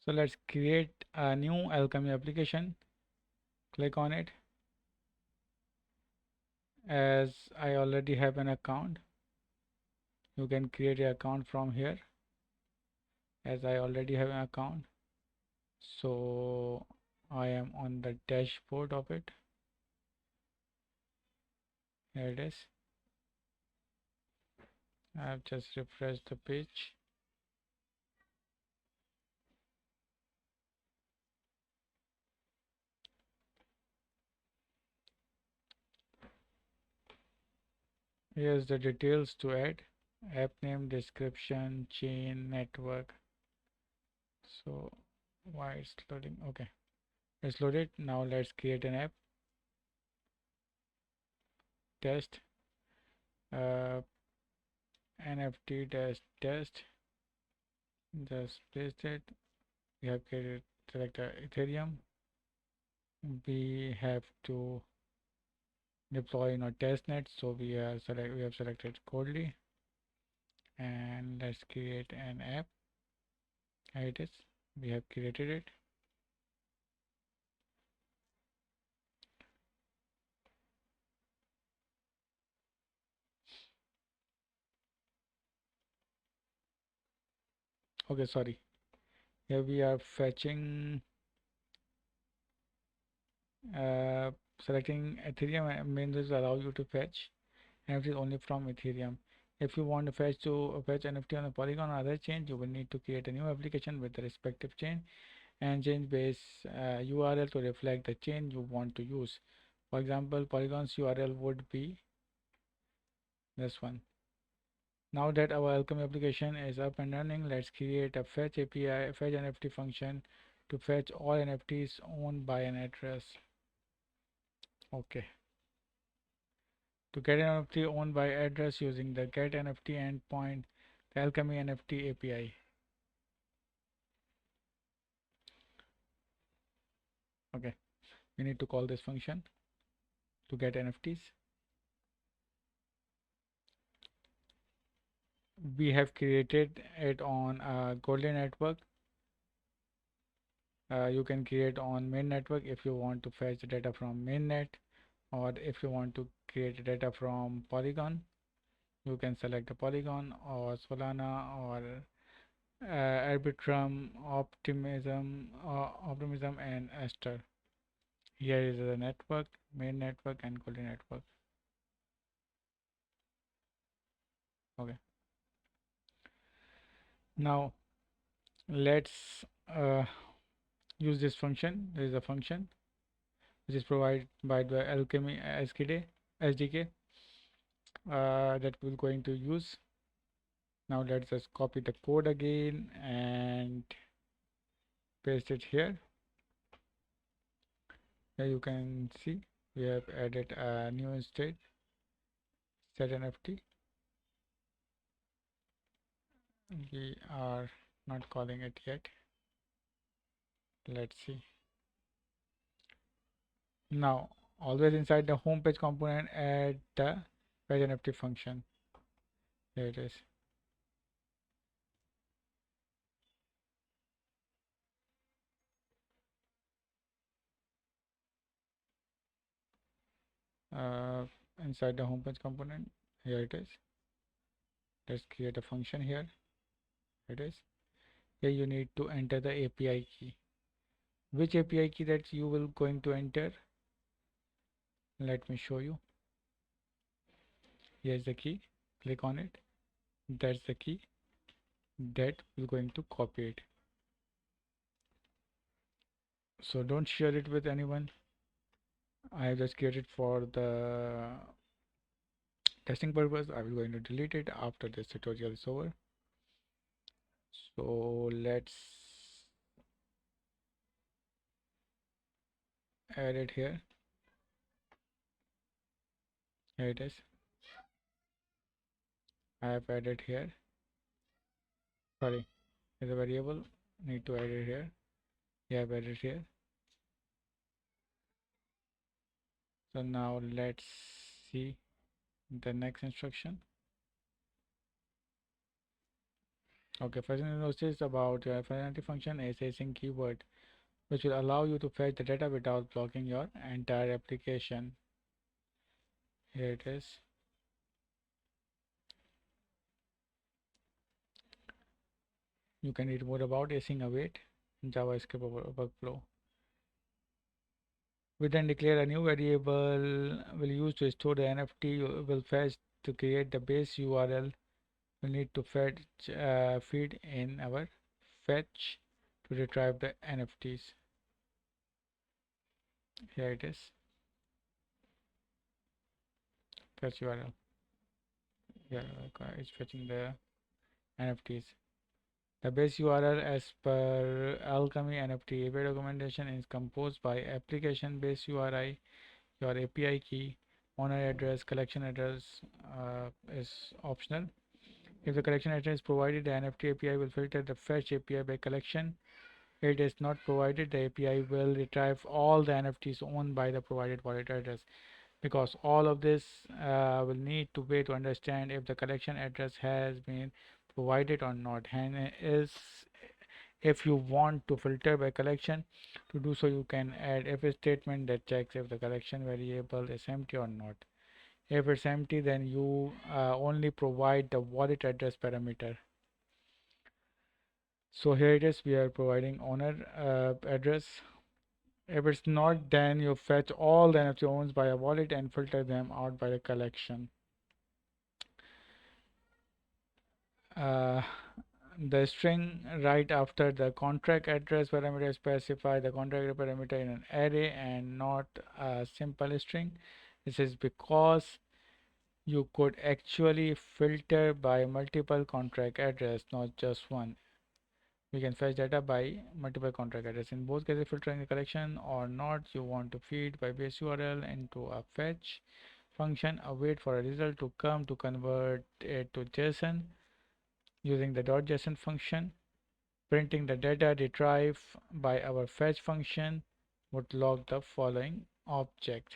So let's create a new Alchemy application. Click on it. As I already have an account, you can create an account from here. As I already have an account, so I am on the dashboard of it. Here it is. I have just refreshed the page. Here's the details to add: app name, description, chain, network. So why it's loading? Okay, it's loaded. Now let's create an app. Test uh, NFT test. Just paste it. We have created, select Ethereum. We have to deploy in our testnet, so we have selected Coldly, and let's create an app. Here it is. We have created it. Okay, sorry. Here we are fetching, uh, selecting Ethereum means allow you to fetch NFTs only from Ethereum. If you want to fetch NFT on a Polygon or other chain, you will need to create a new application with the respective chain and change base URL to reflect the chain you want to use. For example, Polygon's URL would be this one. Now that our Alchemy application is up and running, let's create a fetch API, fetch NFT function to fetch all NFTs owned by an address. Okay. To get an NFT owned by address using the get NFT endpoint, the Alchemy NFT API. Okay. We need to call this function to get NFTs. We have created it on a Golden network. You can create on main network if you want to fetch the data from mainnet, or if you want to create data from Polygon, you can select the Polygon or Solana or Arbitrum, Optimism and Aster. Here is the network, main network and Golden network. Okay. Now let's use this function. There is a function which is provided by the Alchemy SDK that we're going to use. Now let's just copy the code again and paste it here. Here you can see we have added a new state, set NFT. We are not calling it yet. Let's see. Now always inside the homepage component, add the fetch NFT function. Here it is. Inside the homepage component, here it is. Let's create a function here. It is. Here you need to enter the API key. Which API key that you will going to enter? Let me show you. Here's the key. Click on it. That's the key that we're going to copy it. So don't share it with anyone. I have just created for the testing purpose. I will going to delete it after this tutorial is over. So let's add it here. Here it is. I have added here. Sorry, is a variable. Need to add it here. Yeah, I've added here. So now let's see the next instruction. Okay, functional analysis about your functionality function is a async keyword which will allow you to fetch the data without blocking your entire application. Here it is. You can read more about async await JavaScript workflow. We then declare a new variable we'll use to store the NFT. Will fetch to create the base URL. We need to fetch feed in our fetch to retrieve the NFTs. Here it is. Fetch URL. Yeah, it's fetching the NFTs. The base URL as per Alchemy NFT API documentation is composed by application base URI, your API key, owner address, collection address is optional. If the collection address is provided, the NFT API will filter the fetch API by collection. If it is not provided, the API will retrieve all the NFTs owned by the provided wallet address. Because all of this will need to wait to understand if the collection address has been provided or not. And is if you want to filter by collection, to do so you can add if statement that checks if the collection variable is empty or not. If it's empty, then you only provide the wallet address parameter. So here it is, we are providing owner address. If it's not, then you fetch all the NFT owns by a wallet and filter them out by the collection. Uh, the string right after the contract address parameter specify the contract parameter in an array and not a simple string. This is because you could actually filter by multiple contract address, not just one. We can fetch data by multiple contract address. In both cases, filtering the collection or not, you want to feed by base URL into a fetch function, await for a result to come to convert it to JSON using the .json function. Printing the data retrieved by our fetch function would log the following object.